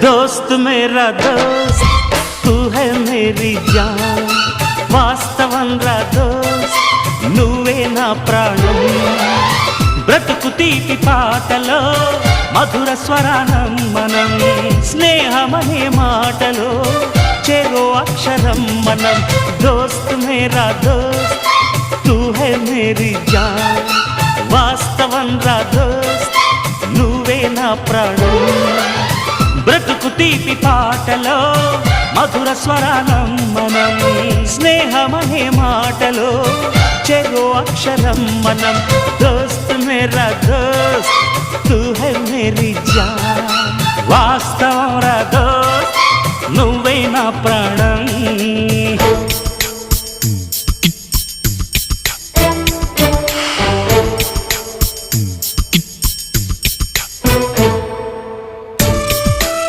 दोस्त मेरा दोस्त तू है मेरी जान వాస్తవం రా దోస్త్ నువ్వే నా ప్రాణం బ్రతుకు తీపి పాటలో మధుర స్వరానం మనం స్నేహమనే మాటలో చెరో అక్షరం మనం దోస్త్ మేరా దోస్త్ తూ హై మేరీ జాన్ వాస్తవం రా దోస్త్ నువ్వే నా ప్రాణం బ్రతుకు తీపి పాటలో మధుర స్వరానం మనం స్నేహమనే మాటలో చెరో అక్షరం మనం దోస్త్ మేరా దోస్త్ తూ హై మేరీ జాన్ వాస్తవం రా దోస్త్ నువ్వే నా ప్రాణం